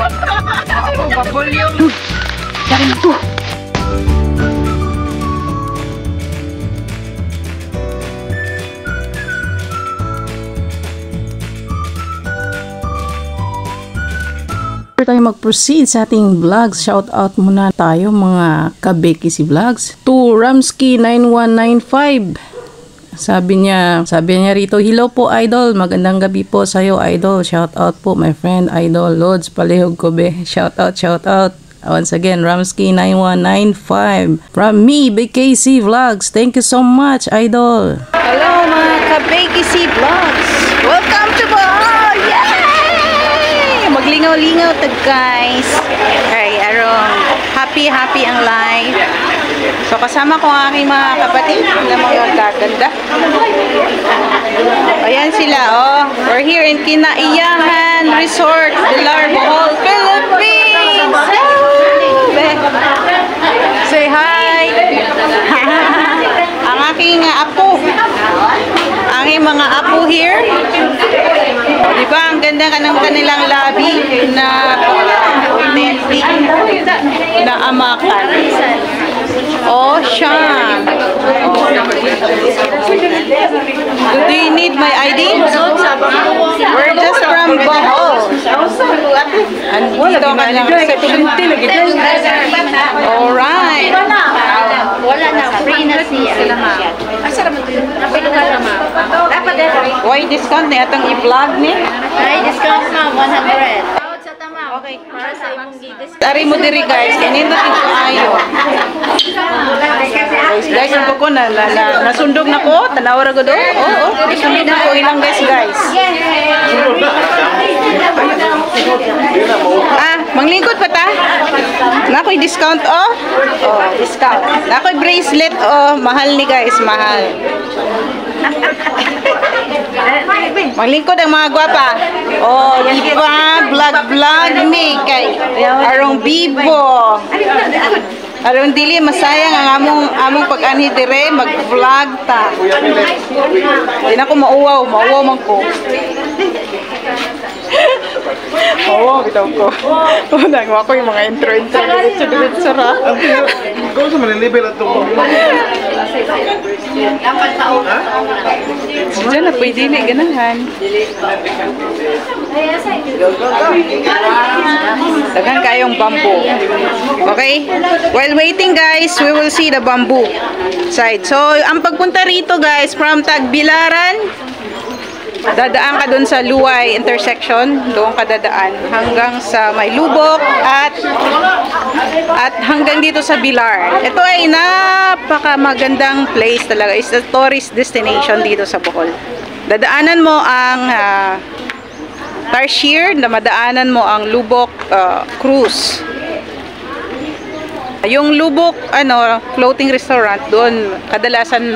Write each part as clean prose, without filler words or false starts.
Babol yung... Dari na to. Before tayo mag-proceed sa ating vlogs, shout out muna tayo mga ka-Becky Vlogs to Ramsky9195. Sabi niya rito, hello po idol, magandang gabi po sa'yo idol, shout out po my friend idol Lods Palihog Kobe, shout out once again Ramsky9195 from me BKC Vlogs, thank you so much idol. Hello mga ka-BKC Vlogs, welcome to Bohol, yay! Maglingaw-lingaw to guys. Okay, arong happy ang life. So kasama ko ang aking mga kapatid na mga gaganda. Ayan sila, oh. We're here in Kinaiyahan Resort, Pilar, Bohol, Philippines. Say hi. Ang aking apo. Ang mga apo here. O, diba? Ang ganda ka ng kanilang labi na authentic na amakan. Oh, Sham. Do you need my ID? We're just from Bohol. And dito ang kanilang reception. Alright. Wala na, free na siya. Why discount na itong i-vlog ni? Ay, discount na, 100. Okay. Tari mo diri guys, kanina dito ayo. Guys, ang ko na nasundog na ko, tanaw ra gud. Oh, nasundog na ko ilang guys. Manglingkod pa ta? Nakoy discount oh. Oh, discount. Nakoy bracelet oh, mahal ni guys, mahal. Maglingkod ang mga gwapa. Oh, di ba? Vlog ni kay arong bibo. Arong dili masayang ang among pag-anhi dire mag-vlog ta. Di na ko mauwaw man ko. Oo, bitaw ko. Unang ako yung mga intro diretso ra. Ikaw sa manilibel at ito. Diyan na pwede na ganahan. Dagan kayong bamboo. Okay? While waiting guys, we will see the bamboo side. So, ang pagpunta rito guys, from Tagbilaran, dadaan ka dun sa Luway intersection, doon ka dadaan hanggang sa may Lubok at hanggang dito sa Bilar. Ito ay napaka magandang place talaga. It's a tourist destination dito sa Bohol. Dadaanan mo ang Tarsier, na madaanan mo ang Lubok Cruise. Yung Lubok floating restaurant, doon kadalasan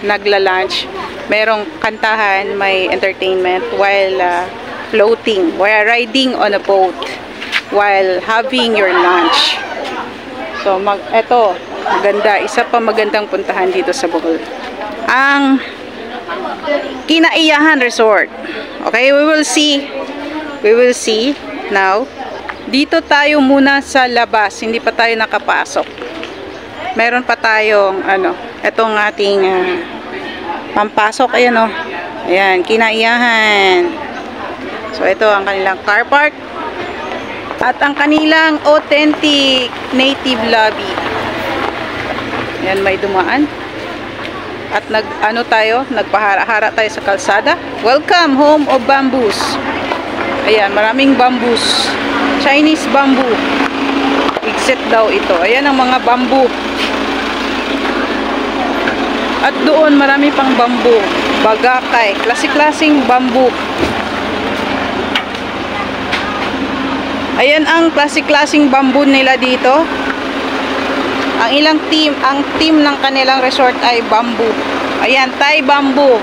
nagla-lunch. Merong kantahan, may entertainment while floating, while riding on a boat, while having your lunch. So, eto, maganda. Isa pa magandang puntahan dito sa Bohol. Ang Kinaiyahan Resort. Okay, we will see now. Dito tayo muna sa labas, hindi pa tayo nakapasok. Meron pa tayong, etong ating pampasok, ayan o. Ayan, Kinaiyahan. So, ito ang kanilang car park. At ang kanilang authentic native lobby. Ayan, may dumaan. At nagpahara-hara tayo sa kalsada. Welcome, home of bamboos. Ayan, maraming bamboos. Chinese bamboo. Exit daw ito. Ayan ang mga bamboo. At doon marami pang bamboo, bagakay, klasik-klasing bamboo. Ayan ang klasik-klasing bamboo nila dito. Ang team ng kanilang resort ay bamboo. Ayan, Thai bamboo.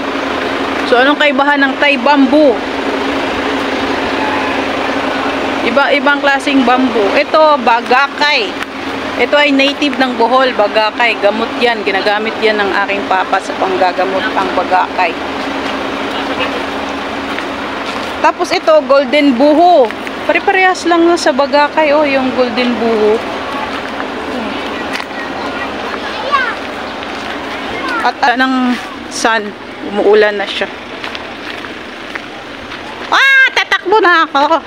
So anong kaibahan ng Thai bamboo? Iba-ibang klaseng bamboo. Ito, bagakay. Ito ay native ng Bohol, bagakay. Gamot yan. Ginagamit yan ng aking papa sa panggagamot ang bagakay. Tapos ito, golden buho. Pare-parehas lang sa Bagakay, oh, yung golden buho. At ng sun, umuulan na siya. Ah, tatakbo na ako.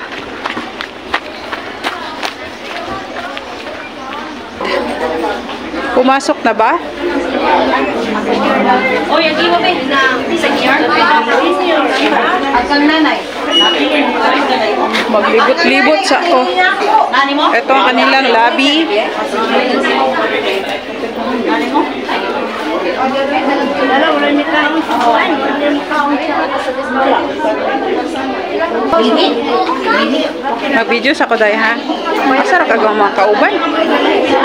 Pumasok na ba? Oh, yung iba ba na senior? Ang nanay. Maglibot-libot sa ako. Ito ang kanilang lobby. Mag-video sa ko dahil, ha? Masarap ka mga kauban.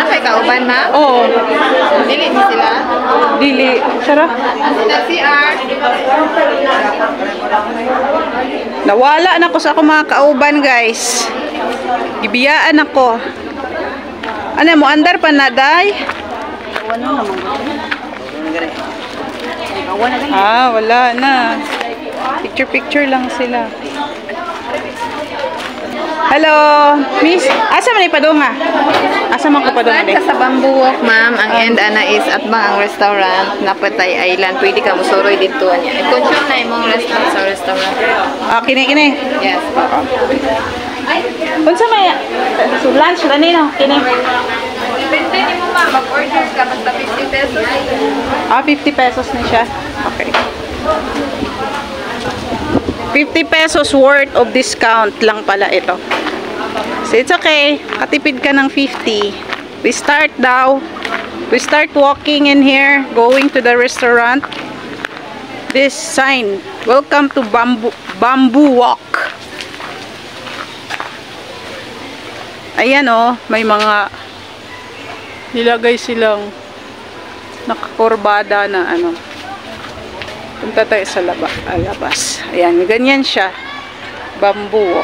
Kay kauban na? Oo. Dili ni sila. Dili. Sarap. Sila CR. Nawala na ko sa ako mga kauban, guys. Gibiyaan ako. Ano mo, andar pa na, day? Ah, wala na. Picture-picture lang sila. Hello, miss. Asa man ipadunga? Asa man ko padunga din? Sa Bamboo Walk, ma'am. Ang end ana is Atbang ang restaurant. Napatay Island. Pwede ka musuroy dito niya. I-control na imong restaurant sa restaurant. Ah, kini. Yes. Unsa may lunch rani no? Kini. Depende ni mo, ma'am. Mag-order ka basta 50 pesos. Ah, 50 pesos na siya. Okay. 50 pesos worth of discount lang pala ito. So it's okay. Katipid ka ng 50. We start walking in here, going to the restaurant. This sign, welcome to Bamboo Walk. Ayan oh, may mga nilagay silang nakakurbada na ano. Punta tayo sa labas. Ayan, ganyan siya. Bamboo.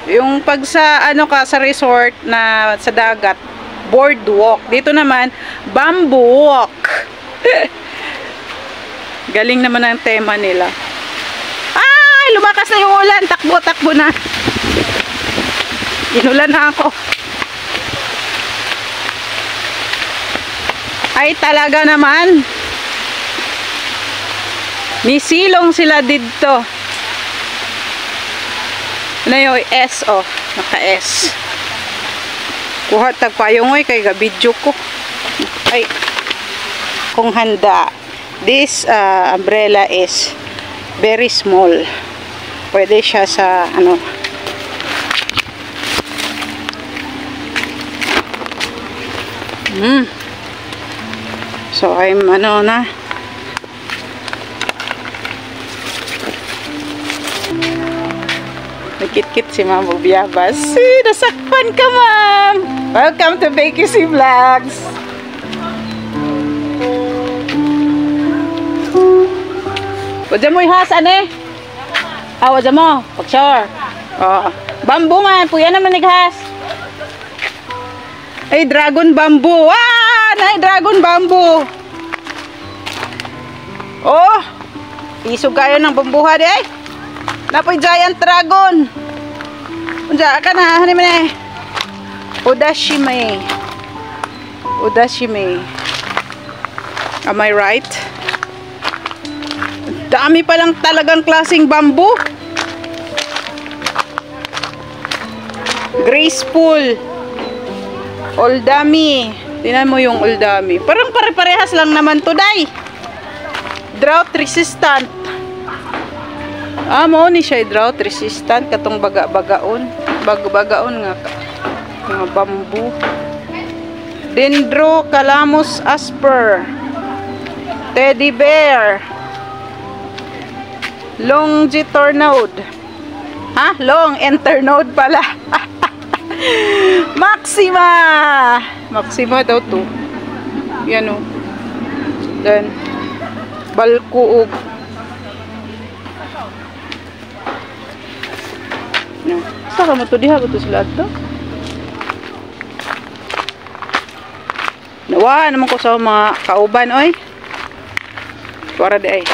Yung pag sa ano ka sa resort na sa dagat, boardwalk. Dito naman, bamboo walk. Galing naman ang tema nila. Ay, lumakas na yung ulan. Takbo na. Inulan na ako. Ay, talaga naman. Nisilong sila dito. Ano yung S, oh. Naka-S. Kuha tagpayongoy kay gabidyo ko. Ay. Kung handa. This umbrella is very small. Pwede siya sa, ano. So, I'm, ano na. Nagkit-kit si Ma'am Bubiyabas. Nasakpan ka, Ma'am! Welcome to Bakey Vlogs! Wadya mo ihas, ane? Ah, wadya mo. Pag-sure. Oh. Bamboo, man. Puya naman naghas. Ay, dragon bamboo. Ah! Nay, dragon bamboo. Oh! Isog kayo ng bambuha, di ay. Napoy giant dragon. Unja ka na, hani man eh. Odashime. Am I right? Dami pa lang talagang klaseng bamboo. Graceful. Oldami. Tingnan mo yung oldami. Parang pare-parehas lang naman to, day. Drought resistant. Mo ni siya drought resistant katong baga-bagaon. Baga-bagaon nga ka. Mga bamboo. Dendrocalamus asper. Teddy bear. Longiternode. Ha? Long internode pala. Maxima. Maxima daw to. Yan o. Then balkuog. No. Saka mo to diha ba to sila to? Nawa naman ko sa mga kauban oy. Para di ay.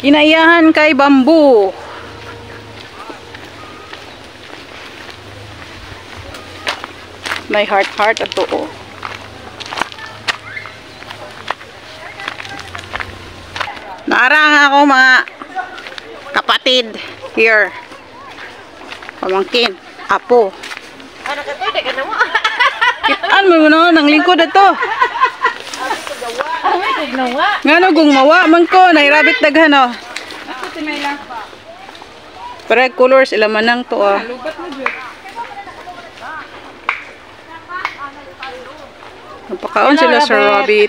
Kinaiyahan kay bamboo. May heart ato oh. Naarang ako mga kapatid here. Pamangkin, apo. Ano ka to? Dagan na mo. Kitaan mo no, nang lingkod ato. Ngano gung mawa man ko, nairabit daghan oh. Parang colors ilaman nang to ah. Napakaon sila sa rabbit.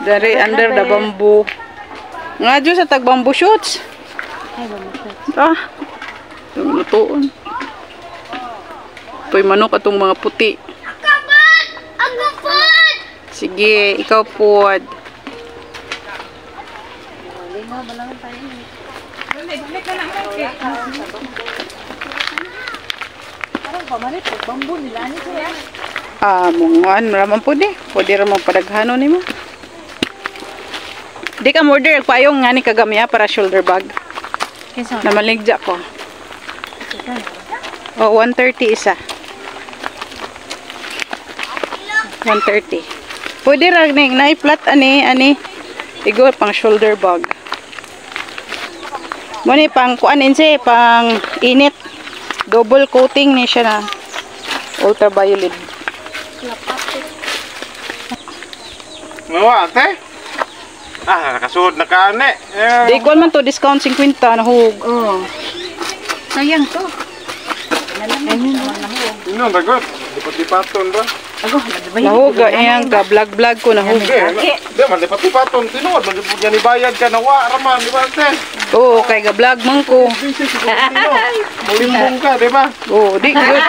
Dari under the bamboo. Nga dyan sa tag bamboo shoots. Ah. Lutoon. Ito'y manok atong mga puti. Sige, ikaw puwad. Mungan, maraman po di. Pwede ramang padaghano ni mo. Di ka order, payong nga ni kagamya para shoulder bag. Na maligja ko. Oh, 130 isa. 130. Pwede ragning na-flat ani. Igo pang shoulder bag. Muni pang kuan inse pang init. Double coating ni siya na ultraviolet. Mawa, ate? Nakasuod na ka, ane. Di ko man to discount 50 nahug. Oh. Sayang to. Ano, dagot? Lipat-lipaton ba? Nahug iyang ka vlog ko nahug. Hindi, malipat-lipaton. Tinuod, malipot niya ni bayad ka na raman, di ba, ate? Oo, kay ga vlog man ko. Busy si Kulitino. Malimbong ka, di ba? Oo, di good.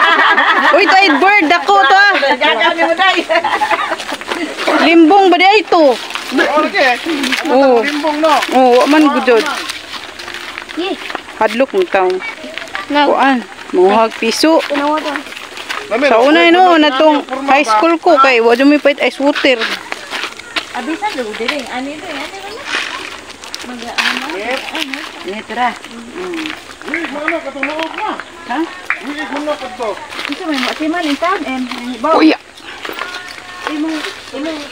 Uy, to bird ako to ah. Limbong ba di ito? Oo, lagi. Oo. Malimbong, no? Oo, man gudod. Hadlok mo taong. Kuan, muhag piso. Sa una no, natong high school ko kay wala may pait ice water. Abisa do dire. Ani do, ani ba? Ni tira. Uy, ano, katunoog na. Ha? Uy, ano ka to? Ito may matiman in town and ba. Uy. Imong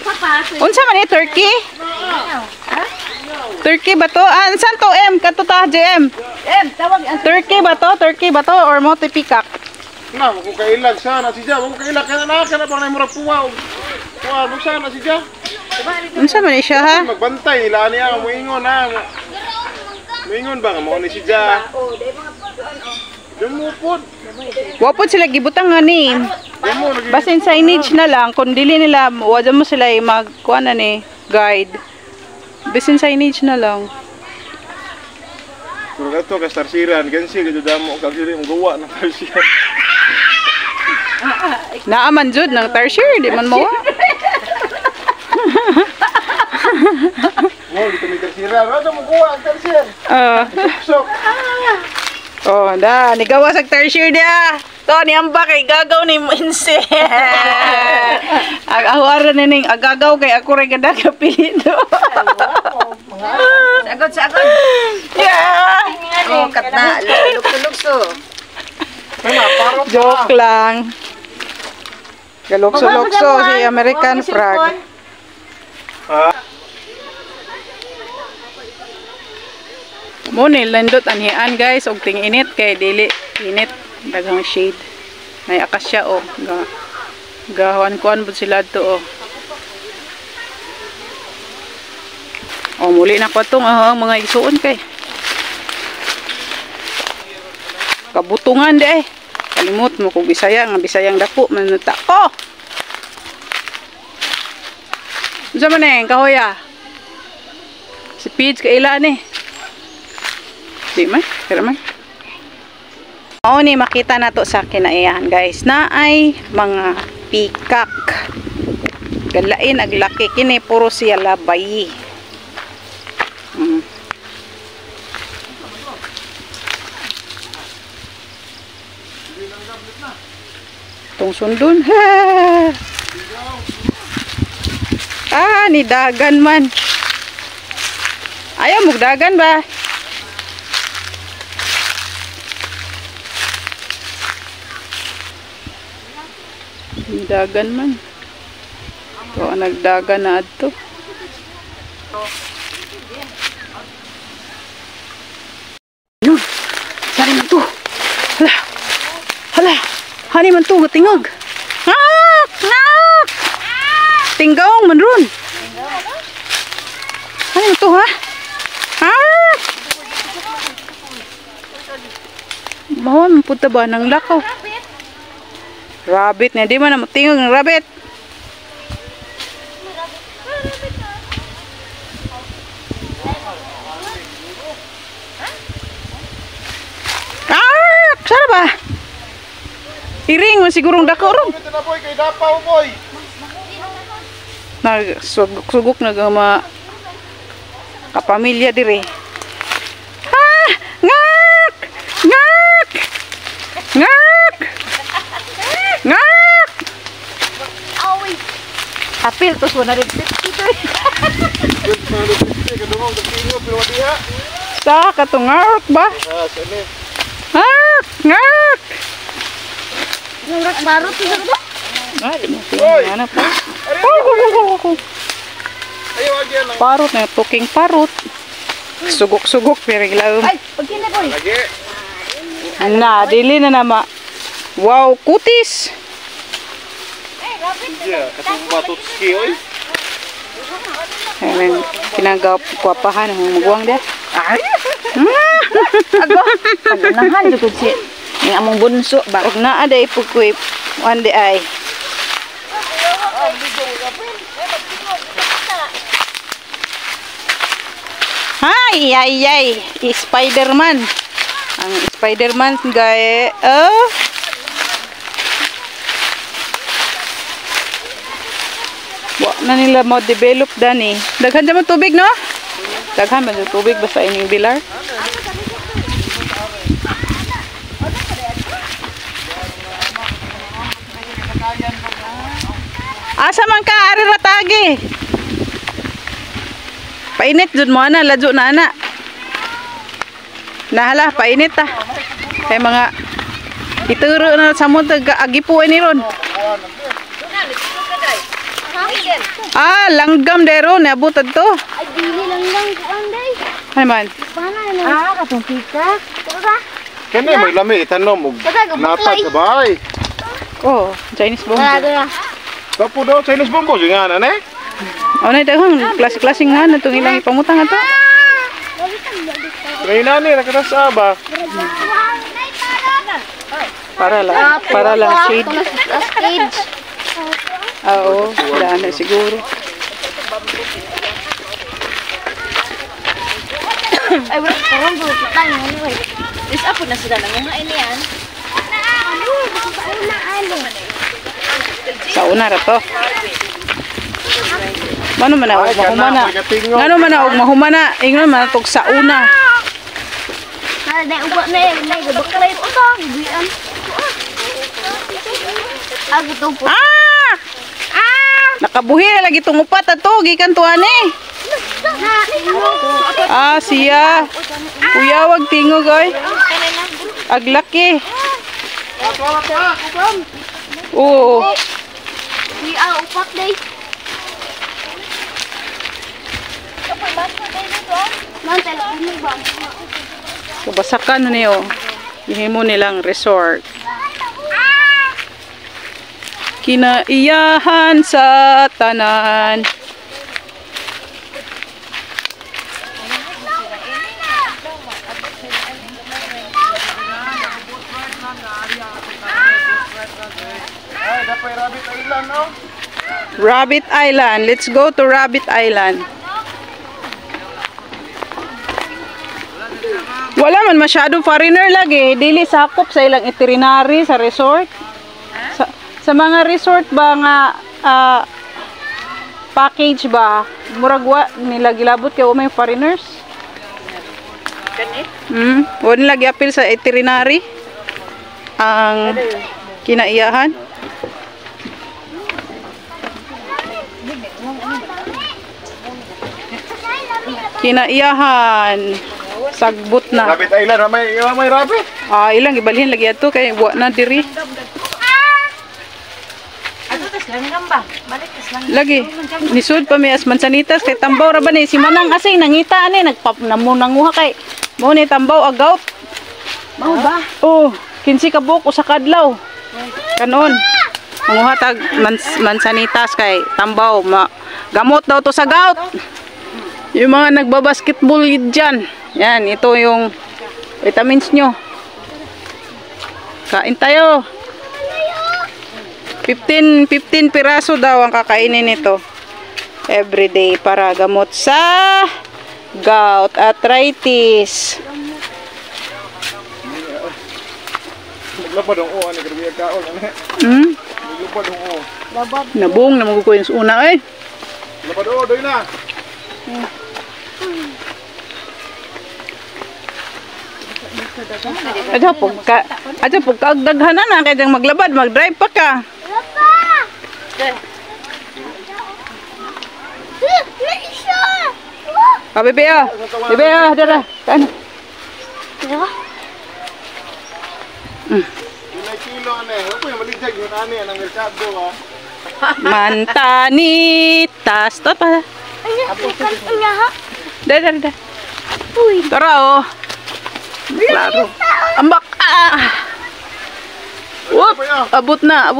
papa. Unsa man ni turkey? Turkey ba to? Saan to M? Kato ta JM. Tawag Turkey ba to? Turkey ba to or mo tipikak? Na, kung kailag sana si Ja, kung kailag ka na bang na murag puwaw. Puwaw, sana si Ja. Unsa man ni siya ha? Magbantay nila niya, muingon ha. Muingon ba nga mo ni si Ja? Dumupod. Wa pod sila gibutang nga ni. Demo lagi. Basin signage na lang kung dili nila wala mo sila magkuan na ni guide. Basin signage na lang. Pero gato ka starsiran, gansi ka damo kag dili mo gawa ng starsiran. Naaman jud ng tertiary di man mawa. Mo dito may starsiran, ano mo gawa ang starsiran? Sok. Oh, nigawa sa tertiary dia. To niyamba kay gagaw ni Minse. Agawara ning agagaw kay ako ray gada ka pilido. Sagod. Yeah. Oh, katna. Lulog-lugso. Kana paro Joke lang. Galokso-lokso si American frog. Mo ni landot anhian guys og ting init kay dili init daghang shade. May akasya oh. Gahuan-kuan pud sila to oh. Oh muli na ko tong mga isuon kay. Kabutungan di eh. Kalimot mo kung Bisaya nga Bisayang dako manuta ko. Unsa man eh kahoya? Si Pidge kaila ni. Di man, pero man. Oo ni makita na to sa kinaiyahan guys na ay mga pikak. Galain aglaki kini puro siya labay. Tong sundon. Ni dagan man. Ayaw mo dagan ba? Dagan man. Ito ang nagdagan na adto. Yun. Sari man to. Hala. Hala. Hani man to. Tingog. Ngak! Ngak! Tinggaw man ron. Hani man to ha? Ah! Mawa man punta ba ng lakaw? Rabbit na. Di man na matingog ng rabbit. Ah! Saan ba? Iring man sigurong dako ron. Ito na boy, kay dapaw boy. Nagsugok na gama kapamilya dire. Ah! Ngak! Ngak! Ngak! Ngak! Awi. Apil to 150 to. Good man, kadungog tingog pero diha. Sa katungak ba? Ah, sini. Ngak! Ngak! Ngak barot to ba? Ay, mo Oy! ano pa? Ayo agyan lang. Parot na tuking parot. Sugok-sugok pero ilaw. Ay, pagkina boy. Lagi. Na, dili na nama. Wow, kutis. Yeah, katong batot ski oy. Ayan, pinagaw kwapahan ang magwang dia. Ay. Ago. Paganahan jud si. Ni among bunso ba? Og naa day pukuy. One day ay. Ay, ay, ay. Spider-Man. Ang Spider-Man gaya. Wa na nila mo develop dani. Daghan sa mo tubig no? Daghan man sa tubig basta ining bilar. Asa man ka ari ratagi? Painit jud mo ana, ladyo na ana. Nahala, painit ta. Kay mga ituro na sa mo agipuan ni ron. Ah, langgam dero naabot adto. Ay dili lang kuanday. Hay man. Bana na. Ah, katong pika. Tuga. Kani may lami itanom og natag sa bahay. Oh, Chinese bomb. Kapo daw Chinese bombo nga na ne. Oh, na daghang klase-klase nga na itong ilang ipangutang ato. Kay nani nakatasa ba? Para lang shade. Stage. Oo, wala na siguro. Ay, wala parang bro, kita yung ano eh. Is up na sila nang mga inian. Sa una ra to. Mano man na og mahumana. Ngano man na og mahumana, ingon man tog sa una. Kada na ubo na na gabaklay uto, gibian. Ako to po. Ah! Nakabuhi na lagi itong upat ato, gikan to ani. Ah, siya. Kuya, wag tingog oy. Aglaki. Oo. Di upat day. Kabasakan na niyo. Hihimo nilang resort. Kinaiyahan sa tanan. Ay, dapat Rabbit Island no. Rabbit Island. Let's go to Rabbit Island. Wala man masyadong foreigner lagi. Dili sakop sa ilang itinerary sa resort. Sa mga resort ba nga package ba? Muragwa nila gilabot kay may foreigners. Wala lagi apil sa itinerary ang kinaiyahan. Kinaiyahan. Sagbot na. Rabbit Island, may rabbit. Ah, ilang ibalhin lagi ato kay buwa na diri. Lagi. Nisud pa may as mansanitas kay tambaw ra ba ni si Manang asing nangita ani nanguha kay mo ni tambaw agaut. Mau ba? Oh, 15 ka buok usa ka adlaw. Kanon. Manguha tag mansanitas kay tambaw gamot daw to sa gout. Yung mga nagbabasketball dyan. Yan, ito yung vitamins nyo. Kain tayo. 15 piraso daw ang kakainin nito everyday para gamot sa gout, arthritis. Naglabad ang o, ano grabe kaon, ano? Naglabad ang o. Nabung na magkukuhin sa una eh. Naglabad o, doy na. Aja po kaagdaghanan na kaya maglabad, mag-drive pa ka. Bebe ah. Bebe ah, dara. Kan. Kilo ano eh. Huwag mo yung maligjag yun ano yan. Ang merkado ah. Mantanitas. Tot pa. Dara. Tara oh. Klaro. Ambak. Whoop. Abot na.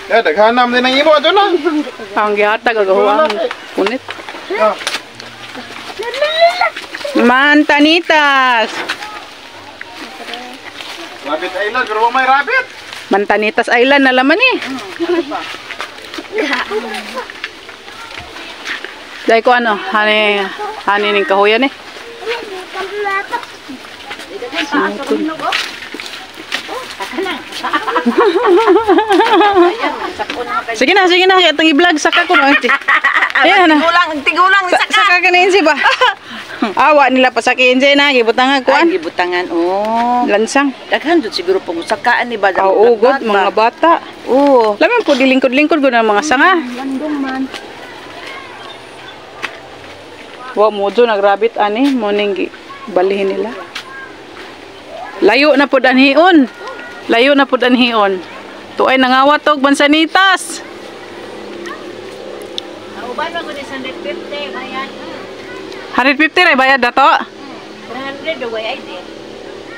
Daghanam din ang imo. Ito na. Ang gihatag agahuang punit. Mantanitas. Rabbit Island. Pero may rabbit. Mantanitas Island na laman eh. Dahil ko ano, hani ning kahuyan eh. Sige na, itong i-vlog saka ko no. Ayan na. Tigulang ni saka. Saka kanin si ba? Awa nila pa sa kinse na gibutangan kuan. Gibutangan oh. Lansang. Daghan jud siguro pag usakaan ni ba. Oo, good mga bata. Oo. Laman po dilingkod-lingkod ko ng mga sanga. Landong man. Wa mo jo nagrabit ani mo ning balihin nila. Layo na pud anhion. Tuay nangawat og mansanitas. Uban mo ni 150 bayad. 150 ray bayad na to. 300 do way ID.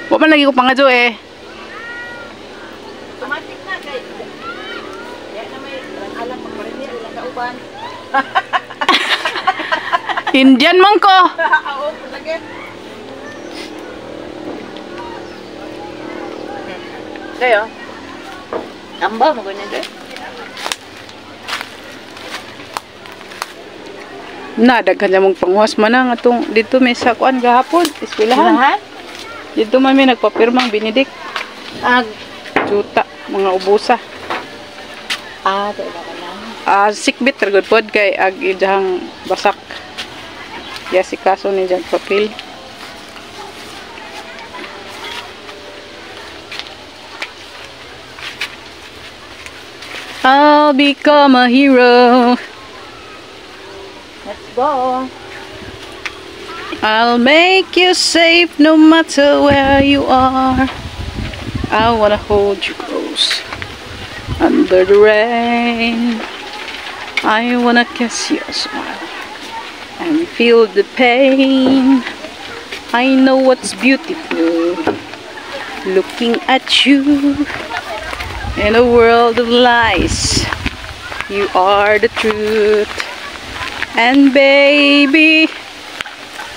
Wa man lagi ko pangadyo eh. Automatic na kay. Ya na may alam pa rin niya ilang kauban. Indian man ko. Oo, lagi. Dayo. Amba mo ganyan de. Na daghan na mong pangwas man ang atong dito may sakuan gahapon, eskwelahan. Dito man may nagpapirmang binidik. Juta mga ubusa. Dala na. Sikbit ra gud pod kay ag idahang basak. Si kaso ni jag papel. I'll become a hero. Let's go. I'll make you safe no matter where you are. I wanna hold you close under the rain. I wanna kiss your smile and feel the pain. I know what's beautiful looking at you. In a world of lies, you are the truth. And baby,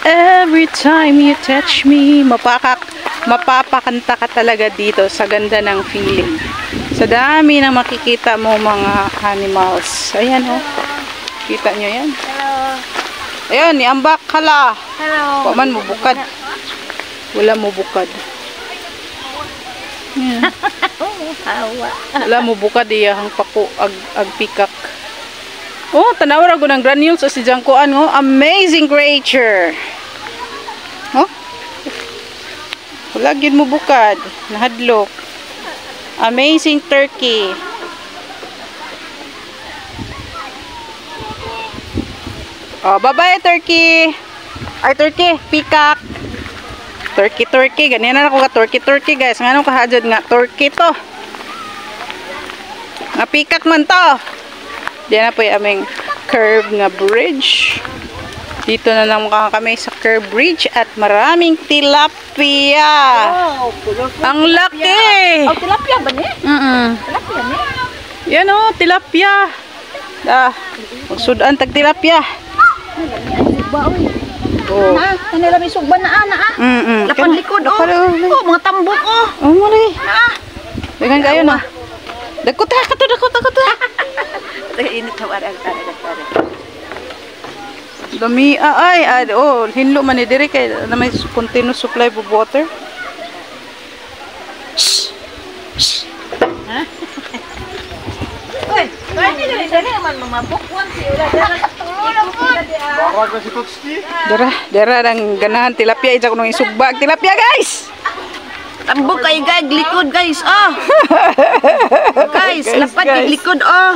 every time you touch me, mapapakanta ka talaga dito sa ganda ng feeling. Sa dami na makikita mo mga animals. Ayan oh. Kita nyo yan? Hello. Ayan, niambak hala. Hello. Paman mo bukad. Wala mo bukad. Ayan. Wala mo bukad iyahang pako ag pikak. Oh, tanawara ko ng granules o si Jangkoan oh. Amazing creature. Oh. Wala gyud mo bukad, nahadlok. Amazing turkey. Oh, bye-bye turkey. Ay turkey, pikak. Turkey. Ganyan na ako ka turkey guys. Ngano kahadjad nga turkey to. Napikak man to. Diyan na po yung aming curve na bridge. Dito na naman kami sa curve bridge at maraming tilapia. Ang laki! Oh, tilapia ba ni? Tilapia ni? Yan o, tilapia. Magsudan tag tilapia. Oh. Na, kanila may sugban na ana ah. Lapad likod oh. Oh, mga tambok oh. Oh, mali. Dengan kayo na. Dakot ha, kato. Init na warang tara. Dami ay hinlo man ni diri kay na may continuous supply of water. Ha? Oy, pwede dali man mamabok wan si ula dara. Barag na si Tutski. Dara ang ganahan tilapia isa kuno isugbag tilapia guys. Tambok kay guys, likod guys. Oh. Guys, lapad kay likod oh.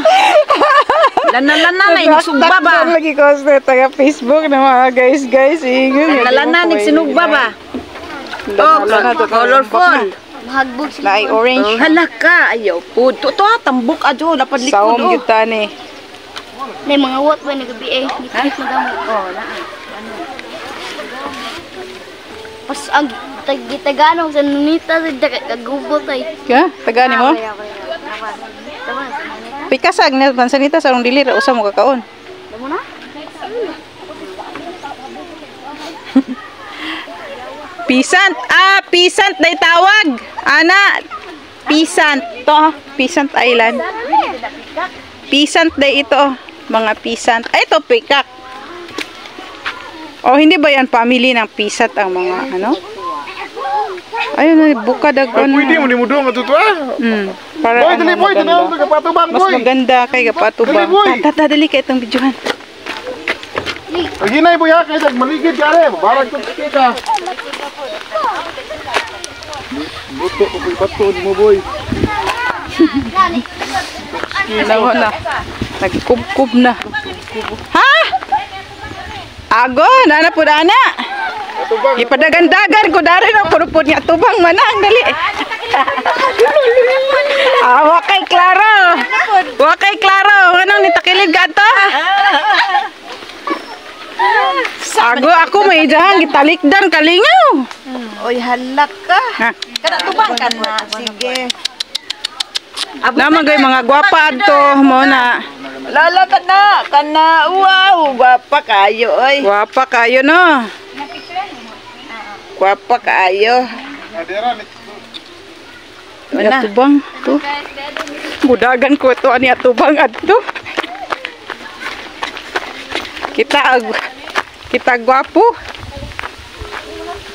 Lana may nagsugba ba? Lagi ko sa taga Facebook na mga guys ingon. Lana nagsugba ba? Oh, colorful. Mahagbog sila. Like orange. Halaka ayaw pud. To tambok adyo lapad likod oh. Saom gyud tani. May mga what ba nagabi eh. Dikit na gamot. Oh, naa. Pas ang tagitanong sa nunita sa kagubot ay. Ka? Taga ni mo? Pikasag na pansanita sa rong dili ra usa mo kakaon. Damo na? Pisant day tawag. Ana. Pisant to, Pisant Island. Pisant day ito, mga pisant. Ay ito pikak. Oh, hindi ba yan family ng pisat ang mga ano? Ayun na, bukad agad. Pwede mo ni mo doon matuto ah. Para Boy, dali boy, tanaw ka kapatubang mas boy. maganda kay kapatubang. Dali, boy. Dali kay itong videohan. Ginay boy ha, kaya maligid ka rin. Barag Tutski ka. Buto ko boy, bato mo boy. Nawa na. Nagkubkub na. Ha? Agon, ana po ana. Ipadagandagan ko dari na purupod niya tubang manang dali. Wakay klaro. Wakay klaro. Anong nitakilid ka to? Sago ako may dahang gitalikdan kalingaw. Oy halaka. Kada tubang ka na. Sige. Namagay mga gwapa adto mo na. Lala kana wow, gwapa kayo oy. Gwapa kayo no. Gwapa kayo. Adera ni Ano tubang to? Budagan ko to ani atubang adto. Kita gwapo.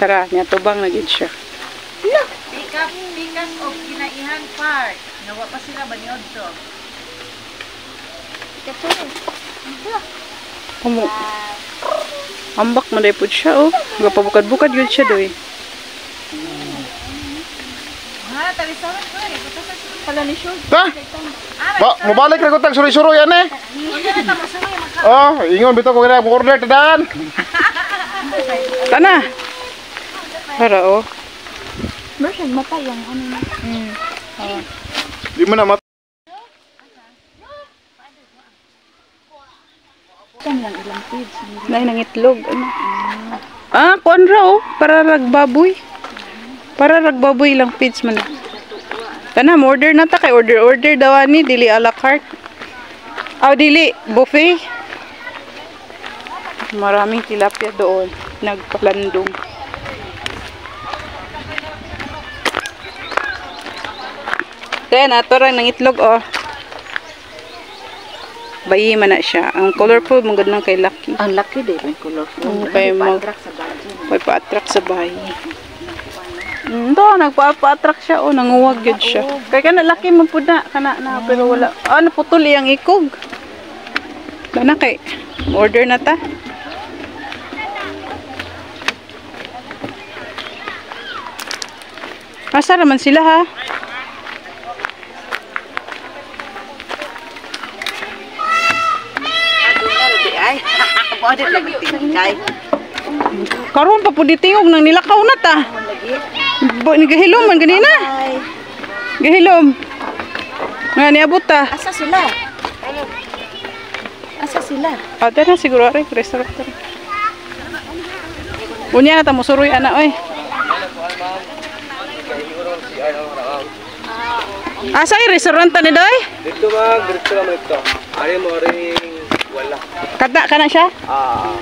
Tara, niya tubang na gid siya. Pikas of kinaihan park. Nawa pa sila baniod to. Ambak man day pud siya oh. Gapabukad-bukad yun siya doy. Ha, talisawan ko eh. Pala ni Shug. Ta? Mabalik na ko tag suri-suro yan eh. Oh, ingon bitaw ko kaya mo order tadaan. Tana. Para oh. Version mata yung ano na. Di man na mat. Nay nang itlog ano. Kuan ra oh, para ragbaboy. Para ragbaboy lang feeds man. Kana order na ta kay order daw ani dili a la carte. Dili buffet. Maraming tilapia doon, nagpalandong. Then ato ra nang itlog oh. Bayi man na siya. Ang colorful mong ganda kay Lucky. Ang laki din may colorful. Kay pa-attract sa bahay. Nagpa-attract siya oh, nanguwag yun siya. Kaya kana laki man pud na kana na pero wala. Naputol iyang ikog. Kana kay order na ta. Asa naman sila ha? Karon pa pud tingog nang nilakaw na ta. Gahilom man ganina. Gahilom. Nga, niabot ta. Asa sila? Asa sila? Ate na siguro rin, restaurant rin. Unya na tamo suroy ana oy. Asa ay restaurant ni doy? Dito mag, dito lang ito. Ari mo ring wala. Kada kana siya? Ah.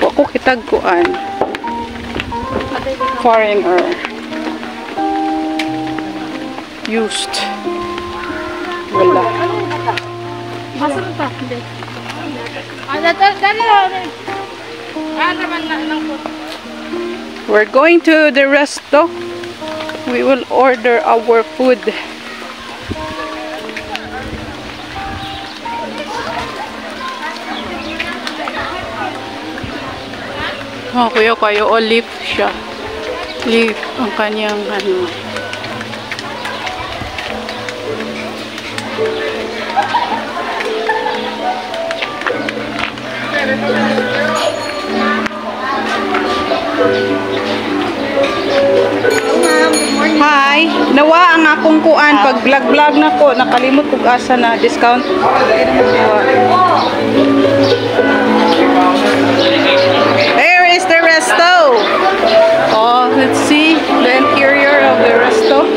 Wa ko kitag kuan. Foreigner. Used. Wala. We're going to the resto. We will order our food. Oh, kuya kayo olive siya. Leaf ang kanyang ano. Hi, nawa ang akong kuan pag vlog na ko, nakalimot kog asa na discount. There is the resto. Oh, let's see the interior of the resto,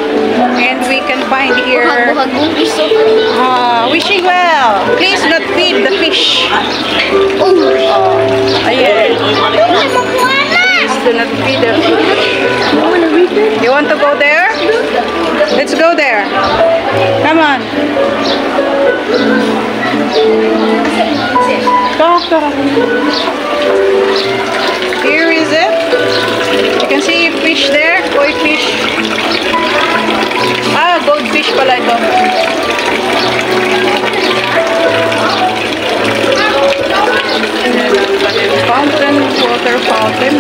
and we can find here. Wishing well. Please not feed the fish. Ayan. Please do not feed the fish. You want to go there? Let's go there. Come on. Here is it. You can see fish there. Koi fish. Ah, goldfish pala ito. Fountain, water fountain.